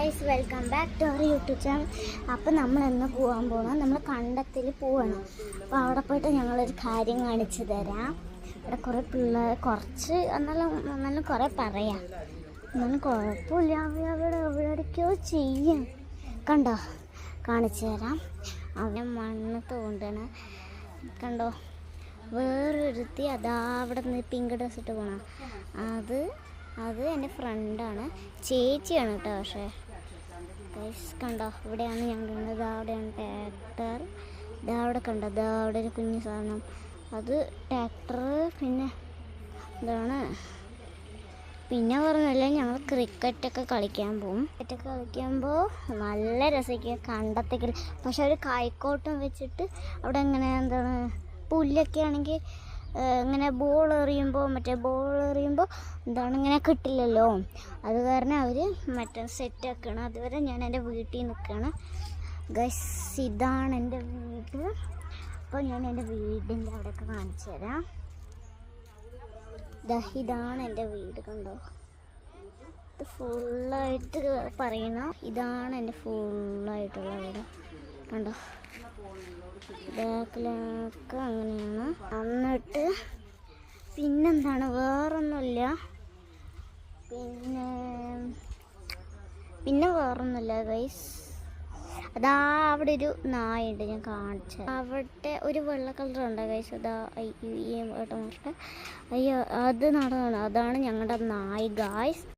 Guys, welcome back to our YouTube channel. അപ്പോൾ നമ്മളിന്ന് പോകാൻ പോകണം, നമ്മൾ കണ്ടത്തിൽ പോകണം. അപ്പോൾ അവിടെ പോയിട്ട് ഞങ്ങളൊരു കാര്യം കാണിച്ചു തരാം. ഇവിടെ കുറേ പിള്ളേർ, കുറച്ച് എന്നാലും കുറേ പറയാം, എന്നാലും കുഴപ്പമില്ല. അവിടെ എവിടേക്കോ ചെയ്യാം, കണ്ടോ, കാണിച്ചു തരാം. അവനെ മണ്ണ് തോണ്ടണം, കണ്ടോ. വേറൊരുത്തി അതാ അവിടെ നിന്ന് പിങ്ക് ഡ്രസ് ഇട്ട് പോകണം. അത് എൻ്റെ ഫ്രണ്ടാണ്, ചേച്ചിയാണ് കേട്ടോ. പക്ഷേ ഗൈസ് കണ്ടോ, ഇവിടെയാണ് ഞങ്ങൾ, ഇതാ അവിടെയാണ് ട്രാക്ടർ, ഇതാ അവിടെ കണ്ടോ, ഇതാ അവിടെ ഒരു കുഞ്ഞു സാധനം, അത് ട്രാക്ടർ. പിന്നെ എന്താണ്, പിന്നെ പറഞ്ഞല്ലേ ഞങ്ങൾ ക്രിക്കറ്റൊക്കെ കളിക്കാൻ പോകും. ക്രിക്കറ്റൊക്കെ കളിക്കുമ്പോൾ നല്ല രസമായിരിക്കും കണ്ടത്തേക്ക്. പക്ഷെ ഒരു കൈക്കോട്ടം വെച്ചിട്ട് അവിടെ ഇങ്ങനെ എന്താണ് പുല്ലൊക്കെ ആണെങ്കിൽ ഇങ്ങനെ ബോൾ എറിയുമ്പോൾ എന്താണ് ഇങ്ങനെ കിട്ടില്ലല്ലോ. അത് കാരണം അവർ മറ്റേ സെറ്റാക്കണം. അതുവരെ ഞാൻ എൻ്റെ വീട്ടിൽ നിൽക്കുകയാണ് ഗൈസ്. ഇതാണ് എൻ്റെ വീട്. അപ്പോൾ ഞാൻ എൻ്റെ വീടിൻ്റെ അവിടെയൊക്കെ കാണിച്ചു തരാം. ഇതാണ് എൻ്റെ വീട്, കണ്ടോ. ഇത് ഫുള്ളായിട്ട് പറയണം, ഇതാണ് എൻ്റെ ഫുള്ളായിട്ടുള്ള വീട്, കണ്ടോ. ബാക്കിലൊക്കെ അങ്ങനെയാണ്. എന്നിട്ട് പിന്നെന്താണ്, വേറൊന്നുമില്ല. പിന്നെ വേറൊന്നുമില്ല ഗൈസ്. അതാ അവിടെ ഒരു നായുണ്ട്, ഞാൻ കാണിച്ച അവിടെ ഒരു വെള്ള കളറുണ്ട് ഗൈസ്. അതാ അയ്യോ അത് നടന്നു, അതാണ് ഞങ്ങളുടെ നായ് ഗൈസ്.